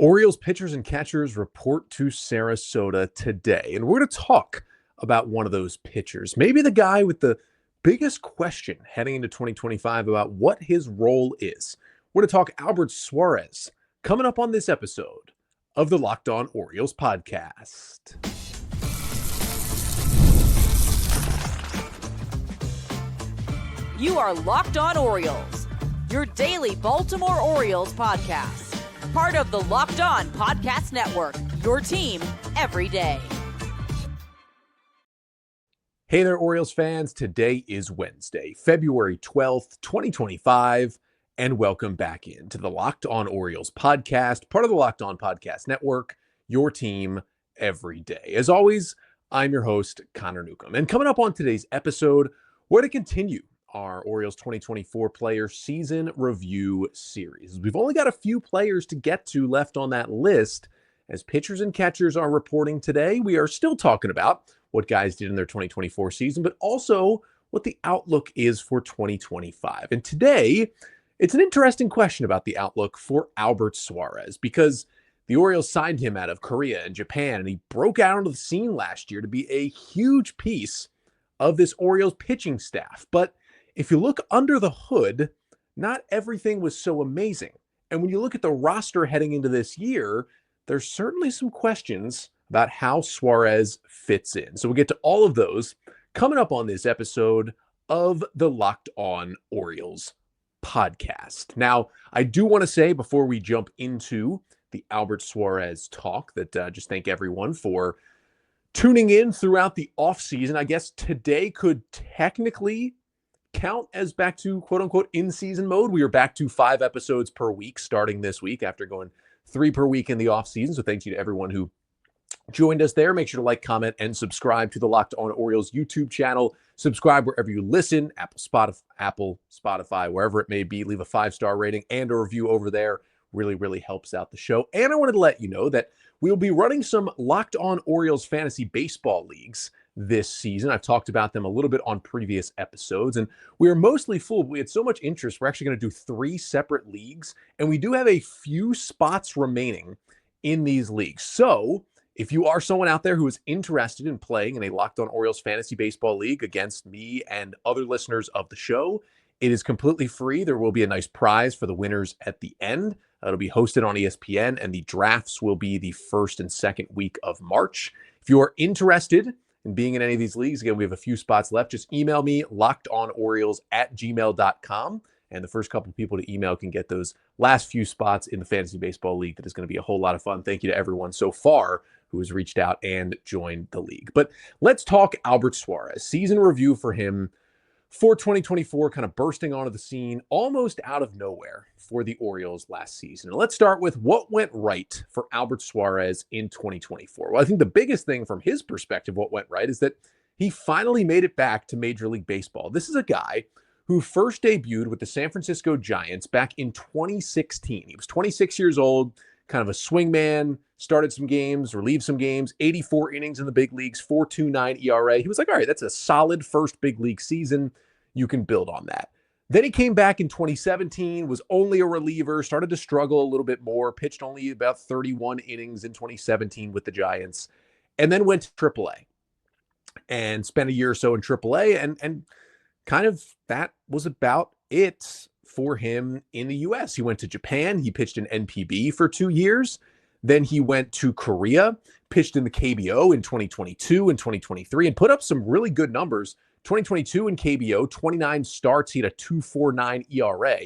Orioles pitchers and catchers report to Sarasota today, and we're going to talk about one of those pitchers, maybe the guy with the biggest question heading into 2025 about what his role is. We're going to talk Albert Suárez coming up on this episode of the Locked On Orioles podcast. You are Locked On Orioles, your daily Baltimore Orioles podcast. Part of the Locked On Podcast Network, your team every day. Hey there, Orioles fans. Today is Wednesday, February 12th, 2025, and welcome back into the Locked On Orioles podcast, part of the Locked On Podcast Network, your team every day. As always, I'm your host, Connor Newcomb. And coming up on today's episode, we're going to continue our Orioles 2024 player season review series. We've only got a few players to get to left on that list. As pitchers and catchers are reporting today, we are still talking about what guys did in their 2024 season, but also what the outlook is for 2025. And today, it's an interesting question about the outlook for Albert Suárez, because the Orioles signed him out of Korea and Japan, and he broke out onto the scene last year to be a huge piece of this Orioles pitching staff. But if you look under the hood, not everything was so amazing. And when you look at the roster heading into this year, there's certainly some questions about how Suárez fits in. So we'll get to all of those coming up on this episode of the Locked On Orioles podcast. Now, I do want to say before we jump into the Albert Suárez talk that just thank everyone for tuning in throughout the offseason. I guess today could technically count as back to quote-unquote in-season mode. We are back to 5 episodes per week starting this week after going 3 per week in the offseason. So thank you to everyone who joined us there. Make sure to like, comment, and subscribe to the Locked On Orioles YouTube channel. Subscribe wherever you listen, Apple, Spotify, wherever it may be. Leave a 5-star rating and a review over there. Really helps out the show. And I wanted to let you know that we'll be running some Locked On Orioles fantasy baseball leagues this season. I've talked about them a little bit on previous episodes, and we are mostly full. We had so much interest, we're actually going to do 3 separate leagues, and we do have a few spots remaining in these leagues. So if you are someone out there who is interested in playing in a Locked On Orioles fantasy baseball league against me and other listeners of the show, it is completely free. There will be a nice prize for the winners at the end. It'll be hosted on ESPN, and the drafts will be the first and second week of March. If you are interested in being in any of these leagues, again, we have a few spots left. Just email me, lockedonorioles@gmail.com. And the first couple of people to email can get those last few spots in the fantasy baseball league. That is going to be a whole lot of fun. Thank you to everyone so far who has reached out and joined the league. But let's talk Albert Suárez. Season review for him for 2024, kind of bursting onto the scene almost out of nowhere for the Orioles last season. Let's start with what went right for Albert Suárez in 2024. Well, I think the biggest thing from his perspective, what went right, is that he finally made it back to Major League Baseball. This is a guy who first debuted with the San Francisco Giants back in 2016. He was 26 years old, kind of a swingman, started some games, relieved some games, 84 innings in the big leagues, 4.29 ERA. He was like, all right, that's a solid first big league season. You can build on that. Then he came back in 2017, was only a reliever, started to struggle a little bit more, pitched only about 31 innings in 2017 with the Giants, and then went to AAA and spent a year or so in AAA. And kind of that was about it for him in the U.S. He went to Japan. He pitched in NPB for 2 years. Then he went to Korea, pitched in the KBO in 2022 and 2023, and put up some really good numbers. 2022 in KBO, 29 starts, he had a 2.49 ERA.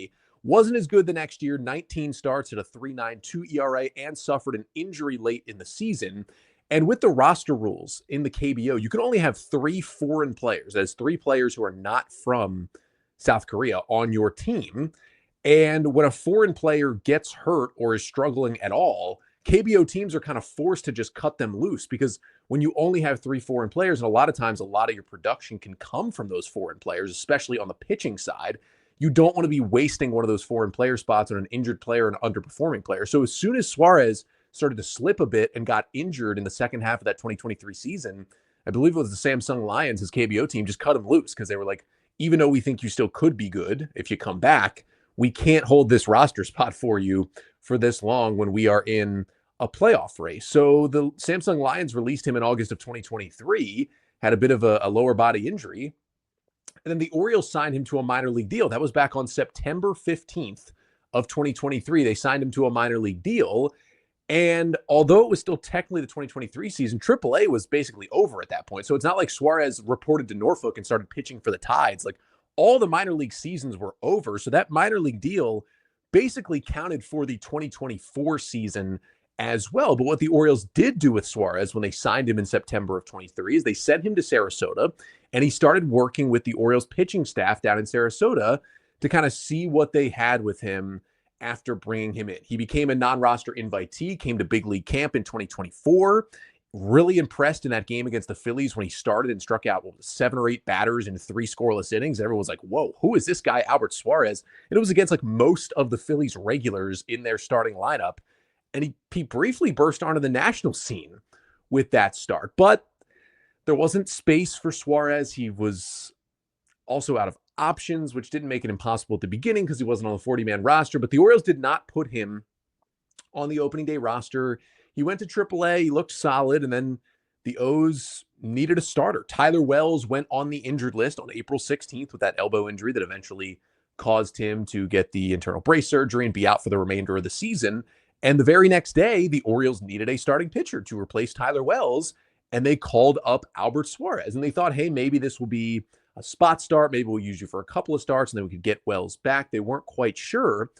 Wasn't as good the next year, 19 starts at a 3.92 ERA, and suffered an injury late in the season. And with the roster rules in the KBO, you can only have 3 foreign players. That's 3 players who are not from South Korea on your team. And when a foreign player gets hurt or is struggling at all, KBO teams are kind of forced to just cut them loose, because when you only have 3 foreign players, and a lot of times a lot of your production can come from those foreign players, especially on the pitching side, you don't want to be wasting one of those foreign player spots on an injured player, an underperforming player. So as soon as Suárez started to slip a bit and got injured in the second half of that 2023 season, I believe it was the Samsung Lions, his KBO team, just cut him loose because they were like, even though we think you still could be good if you come back, we can't hold this roster spot for you for this long when we are in a playoff race. So the Samsung Lions released him in August of 2023, had a bit of a lower body injury. And then the Orioles signed him to a minor league deal. That was back on September 15th of 2023. They signed him to a minor league deal. And although it was still technically the 2023 season, AAA was basically over at that point. So it's not like Suárez reported to Norfolk and started pitching for the Tides. Like all the minor league seasons were over. So that minor league deal basically counted for the 2024 season as well. But what the Orioles did do with Suárez when they signed him in September of 23 is they sent him to Sarasota, and he started working with the Orioles pitching staff down in Sarasota to kind of see what they had with him after bringing him in. He became a non-roster invitee, came to big league camp in 2024, really impressed in that game against the Phillies when he started and struck out 7 or 8 batters in 3 scoreless innings. Everyone was like, whoa, who is this guy, Albert Suárez? And it was against like most of the Phillies regulars in their starting lineup. And he briefly burst onto the national scene with that start. But there wasn't space for Suárez. He was also out of options, which didn't make it impossible at the beginning because he wasn't on the 40-man roster. But the Orioles did not put him on the opening day roster. He went to AAA. He looked solid. And then the O's needed a starter. Tyler Wells went on the injured list on April 16th with that elbow injury that eventually caused him to get the internal brace surgery and be out for the remainder of the season. And the very next day, the Orioles needed a starting pitcher to replace Tyler Wells, and they called up Albert Suárez. And they thought, hey, maybe this will be a spot start. Maybe we'll use you for a couple of starts, and then we could get Wells back. They weren't quite sure.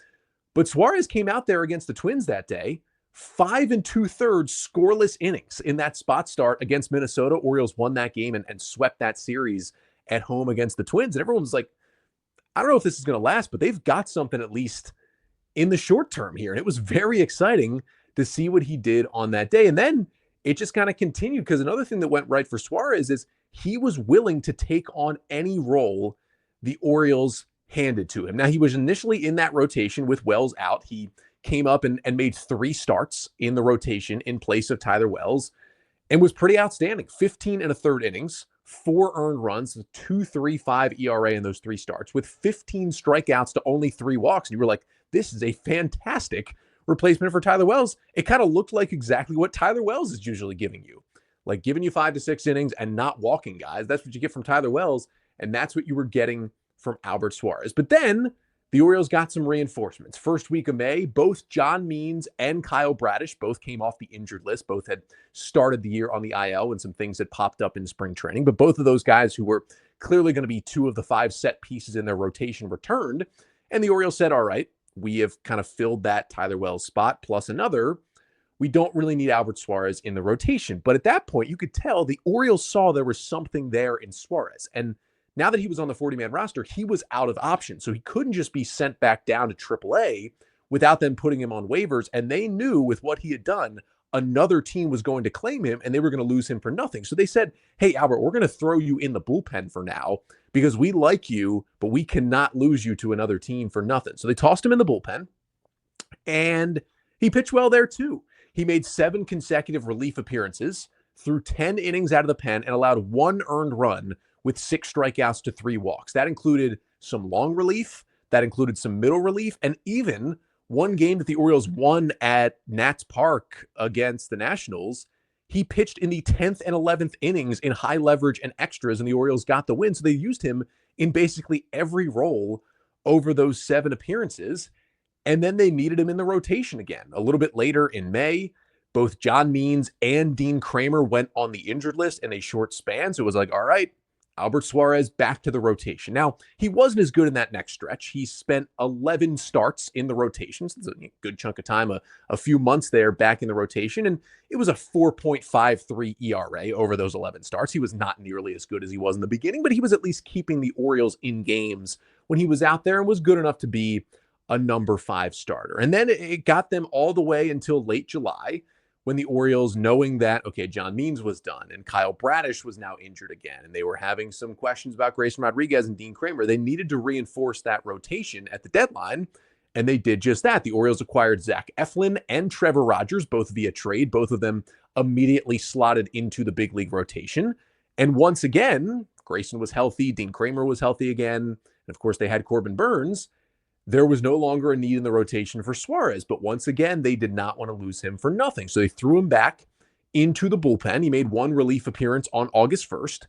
But Suárez came out there against the Twins that day, 5 2/3 scoreless innings in that spot start against Minnesota. Orioles won that game and swept that series at home against the Twins. And everyone was like, I don't know if this is going to last, but they've got something at least in the short term here. And it was very exciting to see what he did on that day. And then it just kind of continued, because another thing that went right for Suárez is he was willing to take on any role the Orioles handed to him. Now, he was initially in that rotation with Wells out. He came up and made 3 starts in the rotation in place of Tyler Wells and was pretty outstanding. 15 1/3 innings, 4 earned runs, 2.35 ERA in those 3 starts with 15 strikeouts to only 3 walks. And you were like, this is a fantastic replacement for Tyler Wells. It kind of looked like exactly what Tyler Wells is usually giving you, like giving you 5 to 6 innings and not walking guys. That's what you get from Tyler Wells, and that's what you were getting from Albert Suárez. But then the Orioles got some reinforcements. First week of May, both John Means and Kyle Bradish both came off the injured list. Both had started the year on the IL when some things had popped up in spring training. But both of those guys, who were clearly going to be 2 of the 5 set pieces in their rotation, returned. And the Orioles said, all right, we have kind of filled that Tyler Wells spot plus another. We don't really need Albert Suárez in the rotation. But at that point, you could tell the Orioles saw there was something there in Suárez. And now that he was on the 40-man roster, he was out of options. So he couldn't just be sent back down to AAA without them putting him on waivers. And they knew with what he had done, another team was going to claim him and they were going to lose him for nothing. So they said, hey, Albert, we're going to throw you in the bullpen for now because we like you, but we cannot lose you to another team for nothing. So they tossed him in the bullpen, and he pitched well there too. He made 7 consecutive relief appearances, threw 10 innings out of the pen, and allowed 1 earned run with 6 strikeouts to 3 walks. That included some long relief, that included some middle relief, and even one game that the Orioles won at Nats Park against the Nationals, he pitched in the 10th and 11th innings in high leverage and extras, and the Orioles got the win. So they used him in basically every role over those 7 appearances. And then they needed him in the rotation again. A little bit later in May, both John Means and Dean Kramer went on the injured list in a short span. So it was like, all right, Albert Suárez back to the rotation. Now, he wasn't as good in that next stretch. He spent 11 starts in the rotation. So it's a good chunk of time, a few months there back in the rotation. And it was a 4.53 ERA over those 11 starts. He was not nearly as good as he was in the beginning, but he was at least keeping the Orioles in games when he was out there and was good enough to be a number 5 starter. And then it got them all the way until late July, when the Orioles, knowing that, okay, John Means was done and Kyle Bradish was now injured again, and they were having some questions about Grayson Rodriguez and Dean Kramer, they needed to reinforce that rotation at the deadline, and they did just that. The Orioles acquired Zach Eflin and Trevor Rogers, both via trade, both of them immediately slotted into the big league rotation. And once again, Grayson was healthy, Dean Kramer was healthy again, and of course they had Corbin Burns. there was no longer a need in the rotation for Suárez. But once again, they did not want to lose him for nothing. So they threw him back into the bullpen. He made one relief appearance on August 1st.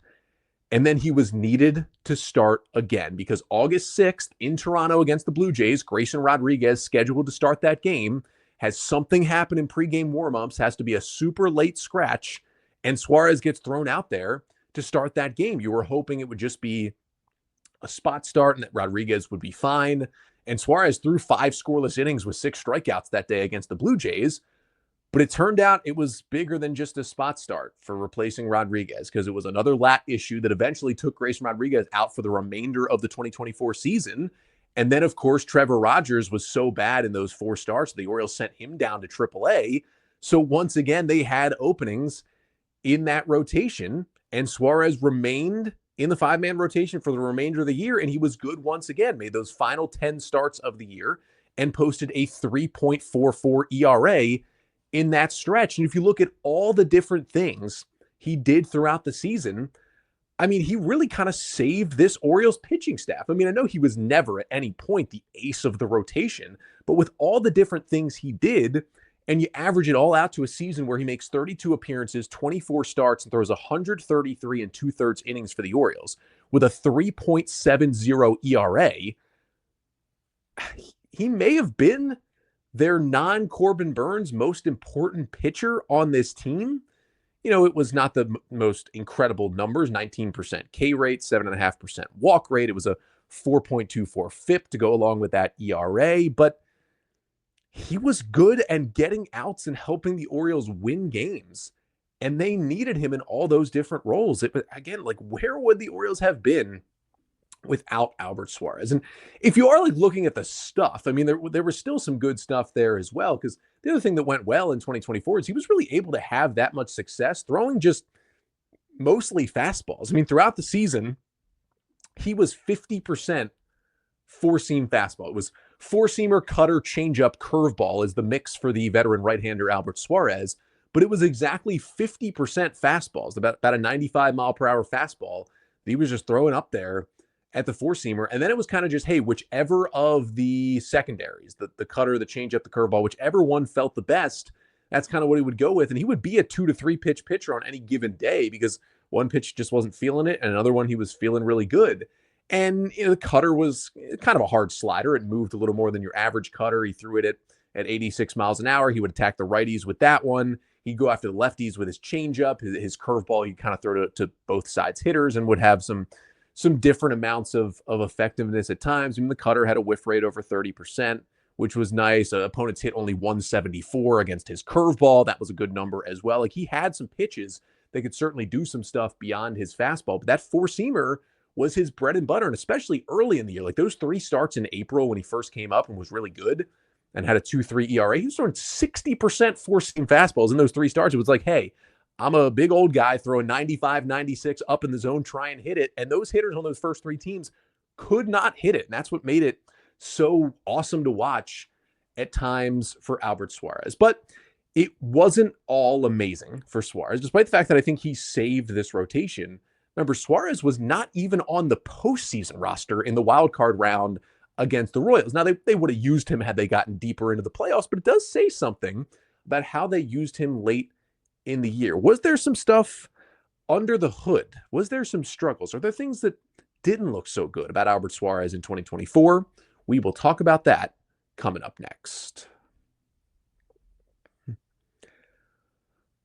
And then he was needed to start again because August 6th in Toronto against the Blue Jays, Grayson Rodriguez, scheduled to start that game, has something happen in pregame warmups, has to be a super late scratch, and Suárez gets thrown out there to start that game. You were hoping it would just be a spot start and that Rodriguez would be fine. And Suárez threw 5 scoreless innings with 6 strikeouts that day against the Blue Jays. But it turned out it was bigger than just a spot start for replacing Rodriguez because it was another lat issue that eventually took Grayson Rodriguez out for the remainder of the 2024 season. And then, of course, Trevor Rogers was so bad in those 4 starts, the Orioles sent him down to AAA. So once again, they had openings in that rotation, and Suárez remained in the 5-man rotation for the remainder of the year, and he was good once again, made those final 10 starts of the year, and posted a 3.44 ERA in that stretch. And if you look at all the different things he did throughout the season, I mean, he really kind of saved this Orioles pitching staff. I mean, I know he was never at any point the ace of the rotation, but with all the different things he did, and you average it all out to a season where he makes 32 appearances, 24 starts, and throws 133 and 2/3 innings for the Orioles with a 3.70 ERA, he may have been their non-Corbin Burns most important pitcher on this team. You know, it was not the most incredible numbers, 19% K rate, 7.5% walk rate. It was a 4.24 FIP to go along with that ERA, but he was good and getting outs and helping the Orioles win games. And they needed him in all those different roles. Again, like, where would the Orioles have been without Albert Suárez? And if you are like looking at the stuff, I mean, there was still some good stuff there as well, because the other thing that went well in 2024 is he was really able to have that much success throwing just mostly fastballs. I mean, throughout the season, he was 50% four-seam fastball. It was four-seamer, cutter, changeup, curveball is the mix for the veteran right-hander Albert Suárez, but it was exactly 50% fastballs, about a 95-mile-per-hour fastball that he was just throwing up there at the four-seamer. And then it was kind of just, hey, whichever of the secondaries, the cutter, the changeup, the curveball, whichever one felt the best, that's kind of what he would go with. And he would be a 2 to 3 pitch pitcher on any given day because one pitch just wasn't feeling it, and another one he was feeling really good. And you know, the cutter was kind of a hard slider. It moved a little more than your average cutter. He threw it at 86 miles an hour. He would attack the righties with that one. He'd go after the lefties with his changeup. His curveball, he'd kind of throw to both sides hitters and would have some different amounts of effectiveness at times. I mean, the cutter had a whiff rate over 30%, which was nice. Opponents hit only 174 against his curveball. That was a good number as well. Like, he had some pitches that could certainly do some stuff beyond his fastball, but that four-seamer was his bread and butter, and especially early in the year. Like those 3 starts in April when he first came up and was really good and had a 2.3 ERA, he was throwing 60% four-seam fastballs in those 3 starts. It was like, hey, I'm a big old guy throwing 95, 96 up in the zone, try and hit it. And those hitters on those first 3 teams could not hit it. And that's what made it so awesome to watch at times for Albert Suárez. But it wasn't all amazing for Suárez, despite the fact that I think he saved this rotation. Remember, Suárez was not even on the postseason roster in the wild card round against the Royals. Now, they would have used him had they gotten deeper into the playoffs, but it does say something about how they used him late in the year. Was there some stuff under the hood? Was there some struggles? Are there things that didn't look so good about Albert Suárez in 2024? We will talk about that coming up next.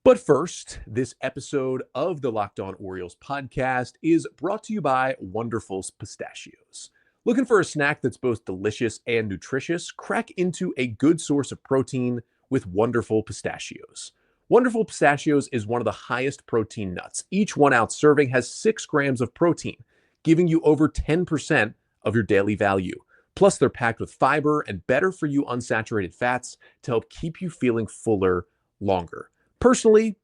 But first, this episode of the Locked On Orioles podcast is brought to you by Wonderful's Pistachios. Looking for a snack that's both delicious and nutritious? Crack into a good source of protein with Wonderful Pistachios. Wonderful Pistachios is one of the highest protein nuts. Each 1-ounce serving has 6 grams of protein, giving you over 10% of your daily value. Plus, they're packed with fiber and better-for-you unsaturated fats to help keep you feeling fuller longer. Personally,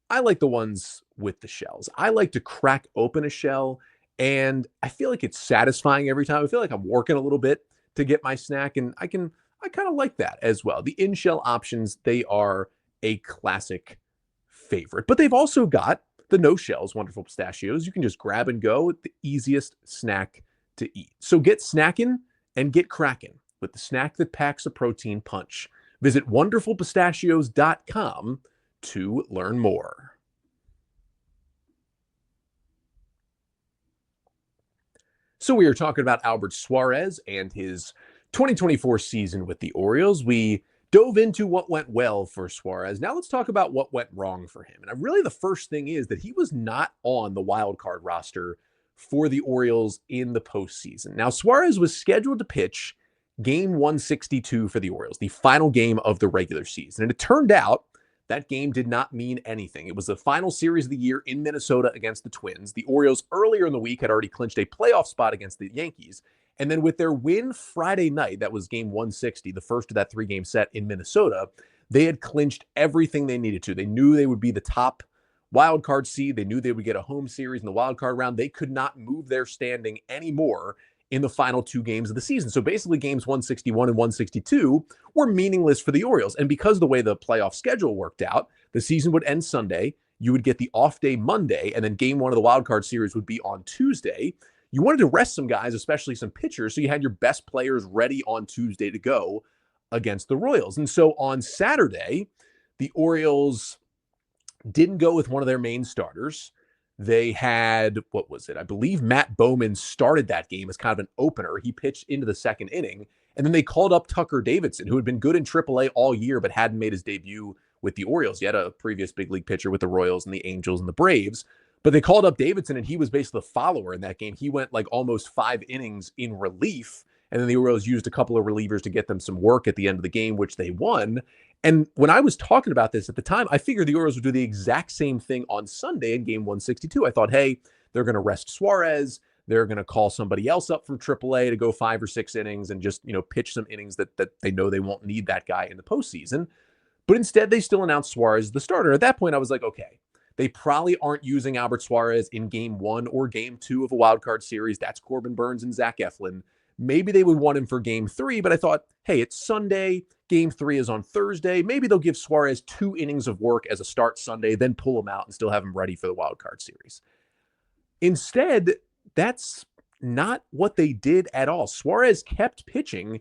I like the ones with the shells. I like to crack open a shell, and I feel like it's satisfying every time. I feel like I'm working a little bit to get my snack, and I kind of like that as well. The in-shell options, they are a classic favorite, but they've also got the no shells Wonderful Pistachios. You can just grab and go, the easiest snack to eat. So get snackin and get crackin' with the snack that packs a protein punch. Visit wonderfulpistachios.com to learn more. So we are talking about Albert Suárez and his 2024 season with the Orioles. We dove into what went well for Suárez. Now let's talk about what went wrong for him. And really the first thing is that he was not on the wild card roster for the Orioles in the postseason. Now Suárez was scheduled to pitch game 162 for the Orioles, the final game of the regular season. And it turned out that game did not mean anything. It was the final series of the year in Minnesota against the Twins. The Orioles earlier in the week had already clinched a playoff spot against the Yankees. And then with their win Friday night, that was game 160, the first of that 3-game set in Minnesota, they had clinched everything they needed to. They knew they would be the top wild card seed. They knew they would get a home series in the wild card round. They could not move their standing anymore in the final 2 games of the season. So basically games 161 and 162 were meaningless for the Orioles. And because of the way the playoff schedule worked out, the season would end Sunday. You would get the off day Monday, and then game 1 of the wild card series would be on Tuesday. You wanted to rest some guys, especially some pitchers, so you had your best players ready on Tuesday to go against the Royals. And so on Saturday, the Orioles didn't go with one of their main starters. They had, what was it? I believe Matt Bowman started that game as kind of an opener. He pitched into the second inning, and then they called up Tucker Davidson, who had been good in AAA all year, but hadn't made his debut with the Orioles. He had a previous big league pitcher with the Royals and the Angels and the Braves, but they called up Davidson, and he was basically the follower in that game. He went like almost 5 innings in relief, and then the Orioles used a couple of relievers to get them some work at the end of the game, which they won. And when I was talking about this at the time, I figured the Orioles would do the exact same thing on Sunday in game 162. I thought, hey, they're going to rest Suárez. They're going to call somebody else up from AAA to go 5 or 6 innings and just, pitch some innings that they know they won't need that guy in the postseason. But instead, they still announced Suárez as the starter. At that point, I was like, okay, they probably aren't using Albert Suárez in game 1 or game 2 of a wild card series. That's Corbin Burnes and Zach Eflin. Maybe they would want him for game 3, but I thought, hey, it's Sunday. Game 3 is on Thursday. Maybe they'll give Suárez 2 innings of work as a start Sunday, then pull him out and still have him ready for the wild card series. Instead, that's not what they did at all. Suárez kept pitching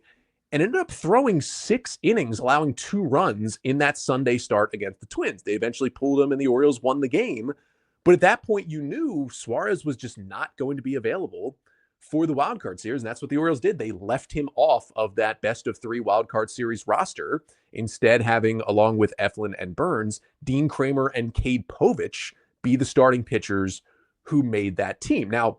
and ended up throwing 6 innings, allowing 2 runs in that Sunday start against the Twins. They eventually pulled him and the Orioles won the game. But at that point, you knew Suárez was just not going to be available for the wild card series, and that's what the Orioles did. They left him off of that best of 3 wild card series roster, instead having, along with Eflin and Burnes, Dean Kramer and Cade Povich be the starting pitchers who made that team. Now,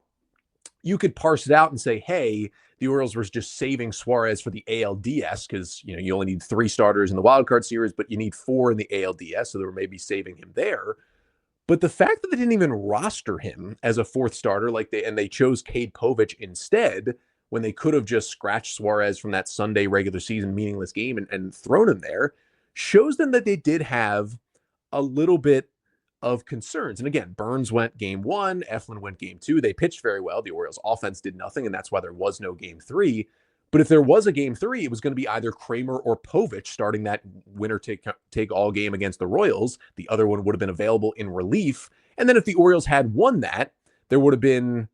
you could parse it out and say, hey, the Orioles were just saving Suárez for the ALDS because, you only need 3 starters in the wild card series, but you need 4 in the ALDS, so they were maybe saving him there. But the fact that they didn't even roster him as a 4th starter, and they chose Cade Povich instead, when they could have just scratched Suárez from that Sunday regular season meaningless game and thrown him there, shows them that they did have a little bit of concerns. And again, Burnes went game 1, Eflin went game 2. They pitched very well. The Orioles offense did nothing, and that's why there was no game 3. But if there was a game 3, it was going to be either Kramer or Povich starting that winner take all game against the Royals. The other one would have been available in relief. And then if the Orioles had won that, there would have been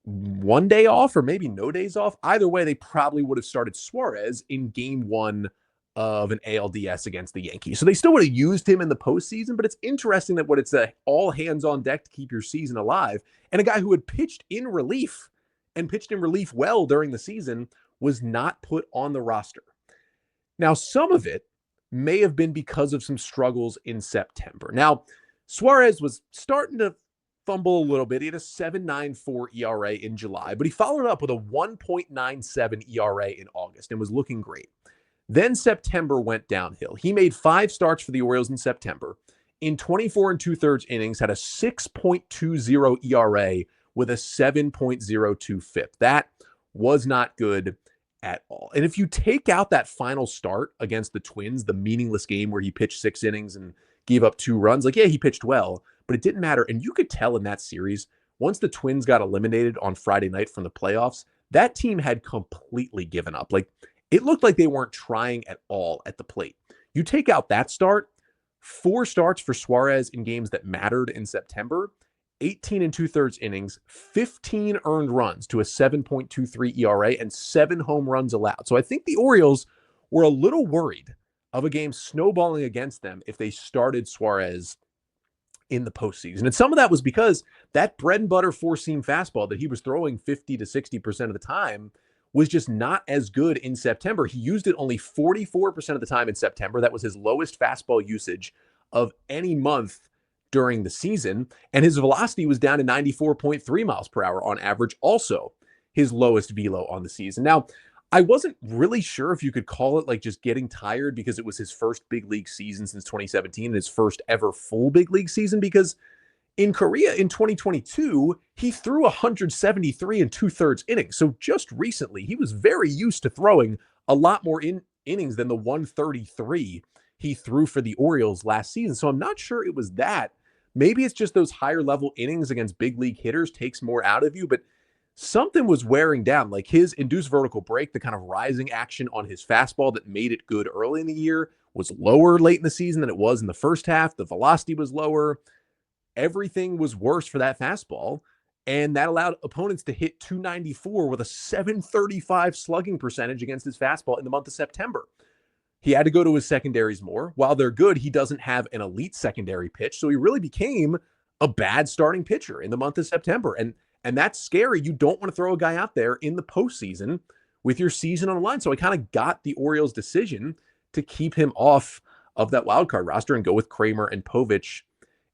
1 day off or maybe no days off. Either way, they probably would have started Suárez in game 1 of an ALDS against the Yankees. So they still would have used him in the postseason, but it's interesting that it's all hands on deck to keep your season alive. And a guy who had pitched in relief and pitched in relief well during the season was not put on the roster. Now, some of it may have been because of some struggles in September. Now, Suárez was starting to fumble a little bit. He had a 7.94 ERA in July, but he followed up with a 1.97 ERA in August and was looking great. Then September went downhill. He made 5 starts for the Orioles in September. In 24 2/3 innings, had a 6.20 ERA with a 7.02 FIP. That was not good at all. And if you take out that final start against the Twins, the meaningless game where he pitched 6 innings and gave up 2 runs, he pitched well, but it didn't matter. And you could tell in that series, once the Twins got eliminated on Friday night from the playoffs, that team had completely given up. It looked like they weren't trying at all at the plate. You take out that start, 4 starts for Suárez in games that mattered in September, 18 and two-thirds innings, 15 earned runs to a 7.23 ERA, and 7 home runs allowed. So I think the Orioles were a little worried of a game snowballing against them if they started Suárez in the postseason. And some of that was because that bread and butter four-seam fastball that he was throwing 50 to 60% of the time was just not as good in September. He used it only 44% of the time in September. That was his lowest fastball usage of any month during the season. And his velocity was down to 94.3 miles per hour on average, also his lowest velo on the season. Now, I wasn't really sure if you could call it like just getting tired because it was his first big league season since 2017 and his first ever full big league season, because in Korea in 2022, he threw 173 and two-thirds innings. So just recently, he was very used to throwing a lot more innings than the 133 he threw for the Orioles last season. So I'm not sure it was that. Maybe it's just those higher level innings against big league hitters takes more out of you, but something was wearing down. Like his induced vertical break, the kind of rising action on his fastball that made it good early in the year, was lower late in the season than it was in the first half. The velocity was lower. Everything was worse for that fastball, and that allowed opponents to hit 294 with a 735 slugging percentage against his fastball in the month of September. He had to go to his secondaries more. While they're good, he doesn't have an elite secondary pitch, so he really became a bad starting pitcher in the month of September, and that's scary. You don't want to throw a guy out there in the postseason with your season on the line. So I kind of got the Orioles' decision to keep him off of that wild card roster and go with Kramer and Povich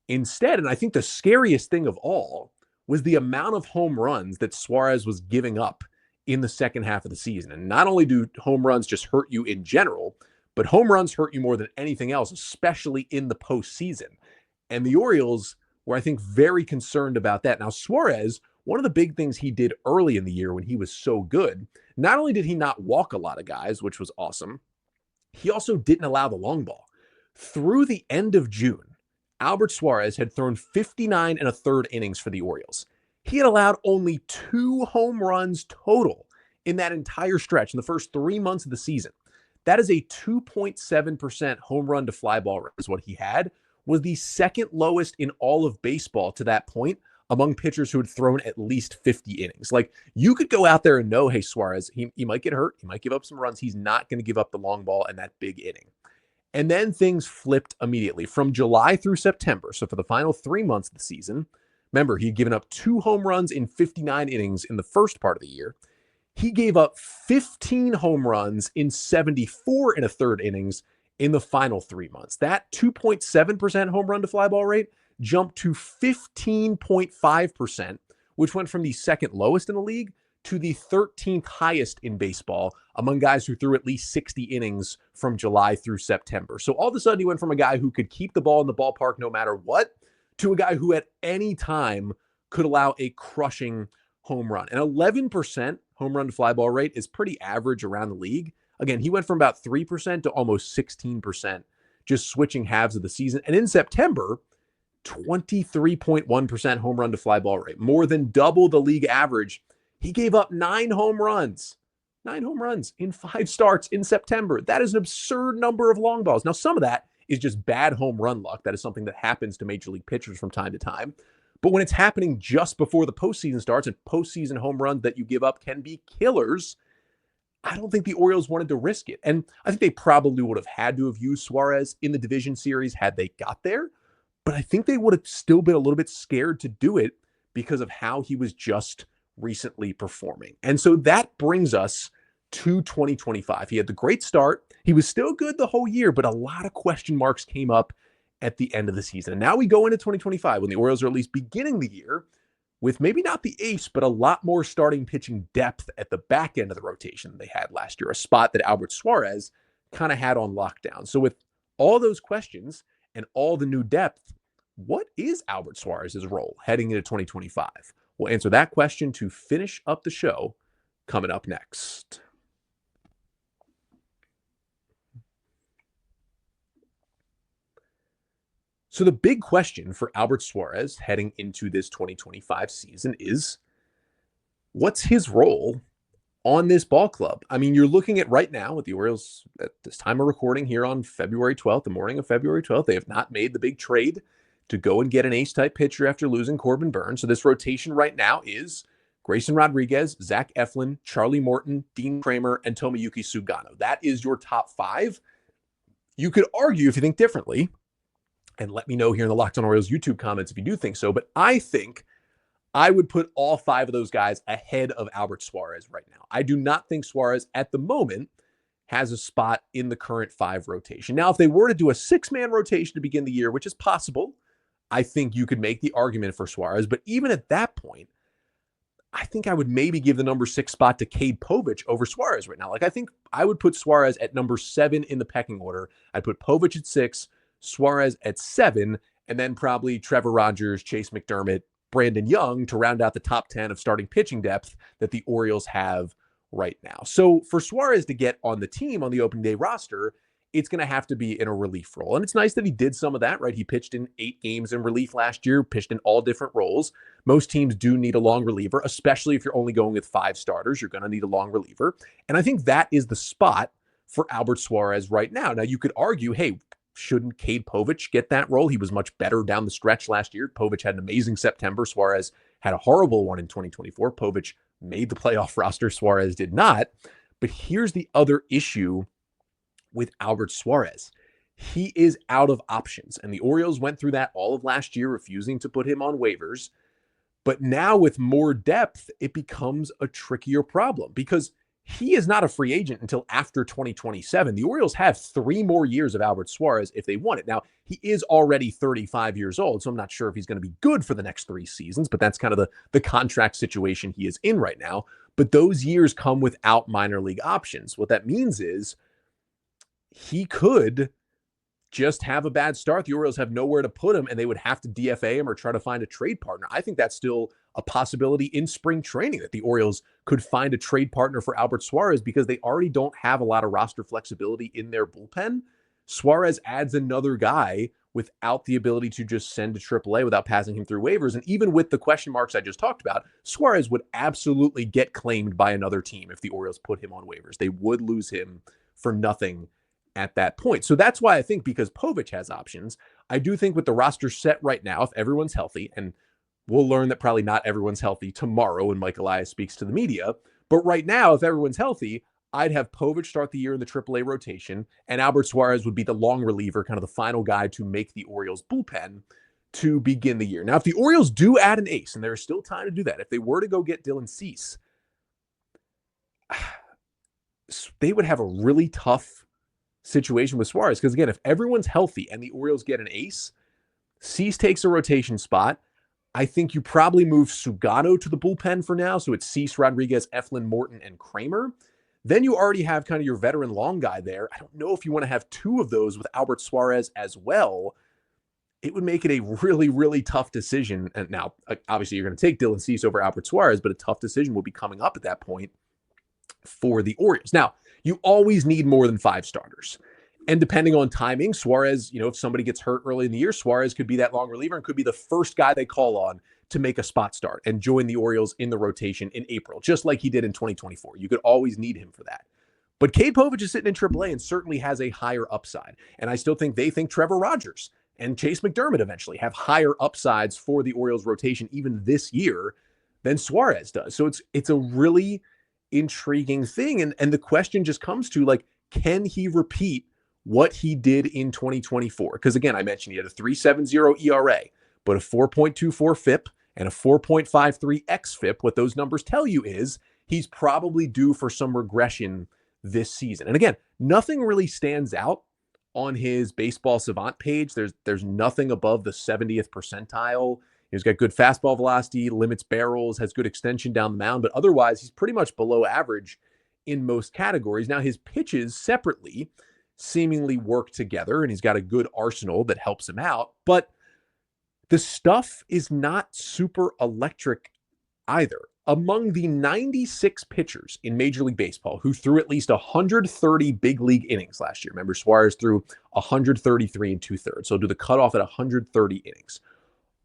instead. And I think the scariest thing of all was the amount of home runs that Suárez was giving up in the second half of the season. And not only do home runs just hurt you in general, but home runs hurt you more than anything else, especially in the postseason. And the Orioles were, I think, very concerned about that. Now, Suárez, one of the big things he did early in the year when he was so good, not only did he not walk a lot of guys, which was awesome, he also didn't allow the long ball. Through the end of June, Albert Suárez had thrown 59 and a third innings for the Orioles. He had allowed only 2 home runs total in that entire stretch in the first 3 months of the season. That is a 2.7% home run to fly ball rate is what he had, was the second lowest in all of baseball to that point among pitchers who had thrown at least 50 innings. Like, you could go out there and know, hey, Suárez, he might get hurt. He might give up some runs. He's not going to give up the long ball and that big inning. And then things flipped immediately from July through September. So for the final 3 months of the season, remember, he'd given up 2 home runs in 59 innings in the first part of the year. He gave up 15 home runs in 74 and a third innings in the final 3 months. That 2.7% home run to fly ball rate jumped to 15.5%, which went from the second lowest in the league to the 13th highest in baseball among guys who threw at least 60 innings from July through September. So all of a sudden he went from a guy who could keep the ball in the ballpark no matter what to a guy who at any time could allow a crushing home run. An 11% home run to fly ball rate is pretty average around the league. Again, he went from about 3% to almost 16%, just switching halves of the season. And in September, 23.1% home run to fly ball rate, more than double the league average. He gave up 9 home runs in 5 starts in September. That is an absurd number of long balls. Now, some of that is just bad home run luck. That is something that happens to major league pitchers from time to time. But when it's happening just before the postseason starts, and postseason home runs that you give up can be killers, I don't think the Orioles wanted to risk it. And I think they probably would have had to have used Suárez in the division series had they got there. But I think they would have still been a little bit scared to do it because of how he was just recently performing. And so that brings us to 2025. He had the great start. He was still good the whole year, but a lot of question marks came up at the end of the season. And now we go into 2025 when the Orioles are at least beginning the year with maybe not the ace, but a lot more starting pitching depth at the back end of the rotation than they had last year, a spot that Albert Suárez kind of had on lockdown. So with all those questions and all the new depth, what is Albert Suárez's role heading into 2025? We'll answer that question to finish up the show coming up next. So the big question for Albert Suárez heading into this 2025 season is, what's his role on this ball club? I mean, you're looking at right now with the Orioles at this time of recording here on February 12th, the morning of February 12th, they have not made the big trade to go and get an ace-type pitcher after losing Corbin Burns. So this rotation right now is Grayson Rodriguez, Zach Eflin, Charlie Morton, Dean Kramer, and Tomoyuki Sugano. That is your top five. You could argue if you think differently, and let me know here in the Locked On Orioles YouTube comments if you do think so, but I think I would put all five of those guys ahead of Albert Suárez right now. I do not think Suárez at the moment has a spot in the current five rotation. Now, if they were to do a six-man rotation to begin the year, which is possible, I think you could make the argument for Suárez. But even at that point, I think I would maybe give the number 6 spot to Cade Povich over Suárez right now. Like, I think I would put Suárez at number 7 in the pecking order. I'd put Povich at 6, Suárez at 7, and then probably Trevor Rogers, Chase McDermott, Brandon Young to round out the top 10 of starting pitching depth that the Orioles have right now. So for Suárez to get on the team on the opening day roster, it's going to have to be in a relief role. And it's nice that he did some of that, right? He pitched in 8 games in relief last year, pitched in all different roles. Most teams do need a long reliever, especially if you're only going with 5 starters. You're going to need a long reliever. And I think that is the spot for Albert Suárez right now. Now, you could argue, hey, shouldn't Cade Povich get that role? He was much better down the stretch last year. Povich had an amazing September. Suárez had a horrible one in 2024. Povich made the playoff roster. Suárez did not. But here's the other issue with Albert Suárez. He is out of options. And the Orioles went through that all of last year, refusing to put him on waivers. But now with more depth, it becomes a trickier problem because he is not a free agent until after 2027. The Orioles have 3 more years of Albert Suárez if they want it. Now, he is already 35 years old, so I'm not sure if he's going to be good for the next 3 seasons, but that's kind of the contract situation he is in right now. But those years come without minor league options. What that means is he could just have a bad start. The Orioles have nowhere to put him, and they would have to DFA him or try to find a trade partner. I think that's still a possibility in spring training that the Orioles could find a trade partner for Albert Suárez because they already don't have a lot of roster flexibility in their bullpen. Suárez adds another guy without the ability to just send to AAA without passing him through waivers. And even with the question marks I just talked about, Suárez would absolutely get claimed by another team if the Orioles put him on waivers. They would lose him for nothing at that point. So that's why I think, because Povich has options, I do think with the roster set right now, if everyone's healthy, and we'll learn that probably not everyone's healthy tomorrow when Mike Elias speaks to the media, but right now, if everyone's healthy, I'd have Povich start the year in the AAA rotation, and Albert Suárez would be the long reliever, kind of the final guy to make the Orioles bullpen to begin the year. Now, if the Orioles do add an ace, and there's still time to do that, if they were to go get Dylan Cease, they would have a really tough situation with Suárez, because again, if everyone's healthy and the Orioles get an ace, Cease takes a rotation spot. I think you probably move Sugano to the bullpen for now, so it's Cease, Rodriguez, Eflin, Morton, and Kramer. Then you already have kind of your veteran long guy there. I don't know if you want to have 2 of those with Albert Suárez as well. It would make it a really, really tough decision. And now, obviously, you're going to take Dylan Cease over Albert Suárez, but a tough decision will be coming up at that point for the Orioles. Now, you always need more than 5 starters. And depending on timing, Suárez, if somebody gets hurt early in the year, Suárez could be that long reliever and could be the first guy they call on to make a spot start and join the Orioles in the rotation in April, just like he did in 2024. You could always need him for that. But Cade Povich is sitting in AAA and certainly has a higher upside. And I still think they think Trevor Rogers and Chase McDermott eventually have higher upsides for the Orioles rotation even this year than Suárez does. So it's a really intriguing thing. And the question just comes to, like, can he repeat what he did in 2024? Because again, I mentioned he had a 3.70 ERA, but a 4.24 FIP and a 4.53 xFIP. What those numbers tell you is he's probably due for some regression this season. And again, nothing really stands out on his Baseball Savant page. There's nothing above the 70th percentile. He's got good fastball velocity, limits barrels, has good extension down the mound, but otherwise he's pretty much below average in most categories. Now, his pitches separately seemingly work together, and he's got a good arsenal that helps him out, but the stuff is not super electric either. Among the 96 pitchers in Major League Baseball who threw at least 130 big league innings last year, remember Suárez threw 133 and 2/3, so do the cutoff at 130 innings.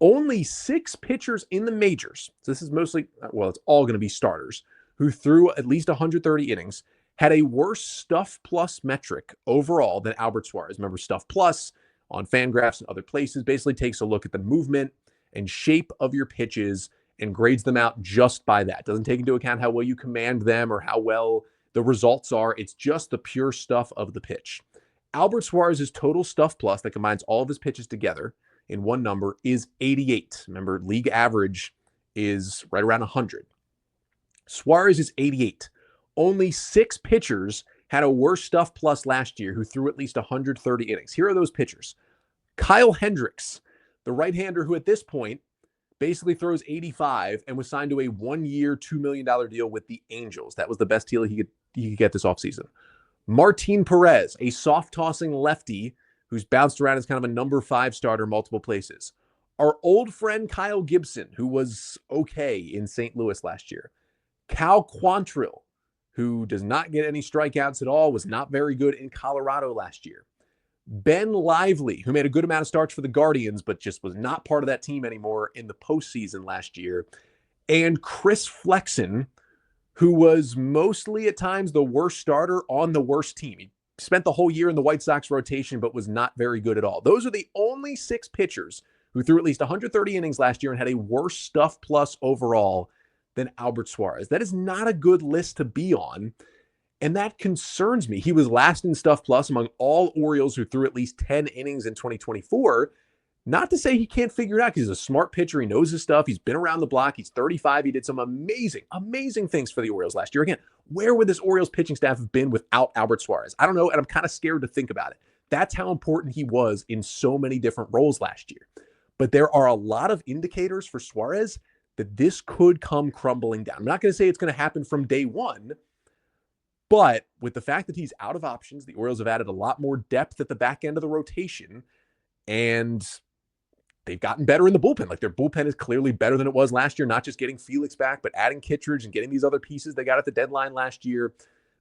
Only 6 pitchers in the majors, so this is mostly, well, it's all going to be starters, who threw at least 130 innings, had a worse stuff plus metric overall than Albert Suárez. Remember, stuff plus, on Fangraphs and other places. Basically takes a look at the movement and shape of your pitches and grades them out just by that. Doesn't take into account how well you command them or how well the results are. It's just the pure stuff of the pitch. Albert Suárez's total stuff plus that combines all of his pitches together in one number is 88. Remember, league average is right around 100. Suárez is 88. Only 6 pitchers had a worse stuff plus last year who threw at least 130 innings. Here are those pitchers. Kyle Hendricks, the right-hander who at this point basically throws 85 and was signed to a 1-year, $2 million deal with the Angels. That was the best deal he could get this offseason. Martin Perez, a soft-tossing lefty who's bounced around as kind of a number 5 starter multiple places. Our old friend Kyle Gibson, who was okay in St. Louis last year. Cal Quantrill, who does not get any strikeouts at all, was not very good in Colorado last year. Ben Lively, who made a good amount of starts for the Guardians, but just was not part of that team anymore in the postseason last year. And Chris Flexen, who was mostly at times the worst starter on the worst team. He spent the whole year in the White Sox rotation, but was not very good at all. Those are the only 6 pitchers who threw at least 130 innings last year and had a worse stuff plus overall than Albert Suárez. That is not a good list to be on. And that concerns me. He was last in stuff plus among all Orioles who threw at least 10 innings in 2024. Not to say he can't figure it out, because he's a smart pitcher. He knows his stuff. He's been around the block. He's 35. He did some amazing things for the Orioles last year. Again, where would this Orioles pitching staff have been without Albert Suárez? I don't know, and I'm kind of scared to think about it. That's how important he was in so many different roles last year. But there are a lot of indicators for Suárez that this could come crumbling down. I'm not going to say it's going to happen from day one, but with the fact that he's out of options, the Orioles have added a lot more depth at the back end of the rotation, and they've gotten better in the bullpen. Like, their bullpen is clearly better than it was last year, not just getting Felix back, but adding Kittredge and getting these other pieces they got at the deadline last year.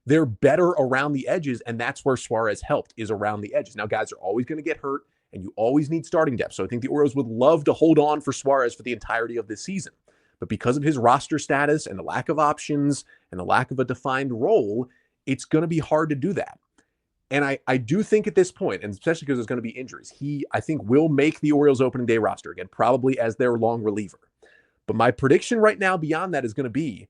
They're better around the edges, and that's where Suárez helped, is around the edges. Now, guys are always going to get hurt, and you always need starting depth. So I think the Orioles would love to hold on for Suárez for the entirety of this season. But because of his roster status and the lack of options and the lack of a defined role, it's going to be hard to do that. And I do think at this point, and especially because there's going to be injuries, he, I think, will make the Orioles opening day roster again, probably as their long reliever. But my prediction right now beyond that is going to be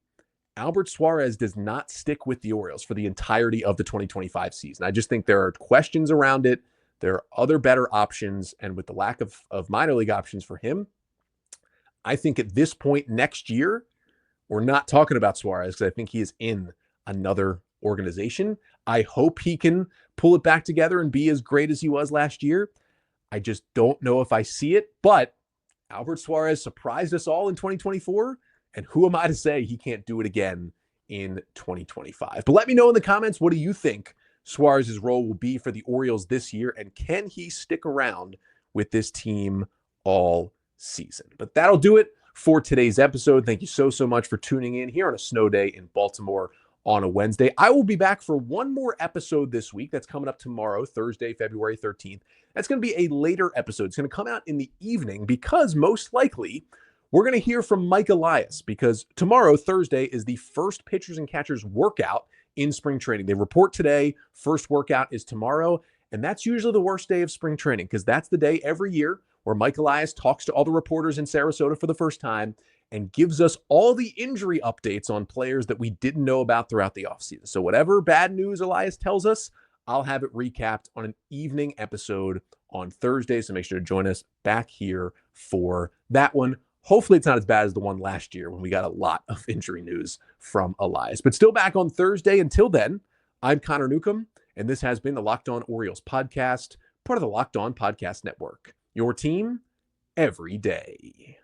Albert Suárez does not stick with the Orioles for the entirety of the 2025 season. I just think there are questions around it. There are other better options. And with the lack of minor league options for him, I think at this point next year, we're not talking about Suárez, because I think he is in another organization. I hope he can pull it back together and be as great as he was last year. I just don't know if I see it, but Albert Suárez surprised us all in 2024, and who am I to say he can't do it again in 2025? But let me know in the comments, what do you think Suárez's role will be for the Orioles this year, and can he stick around with this team all season? But that'll do it for today's episode. Thank you so much for tuning in here on a snow day in Baltimore on a Wednesday. I will be back for one more episode this week. That's coming up tomorrow, Thursday, February 13th. That's going to be a later episode. It's going to come out in the evening, because most likely we're going to hear from Mike Elias, because tomorrow, Thursday, is the first pitchers and catchers workout in spring training. They report today. First workout is tomorrow. And that's usually the worst day of spring training, because that's the day every year where Mike Elias talks to all the reporters in Sarasota for the first time and gives us all the injury updates on players that we didn't know about throughout the offseason. So whatever bad news Elias tells us, I'll have it recapped on an evening episode on Thursday. So make sure to join us back here for that one. Hopefully it's not as bad as the one last year when we got a lot of injury news from Elias. But still back on Thursday. Until then, I'm Connor Newcomb, and this has been the Locked On Orioles podcast, part of the Locked On Podcast Network. Your team every day.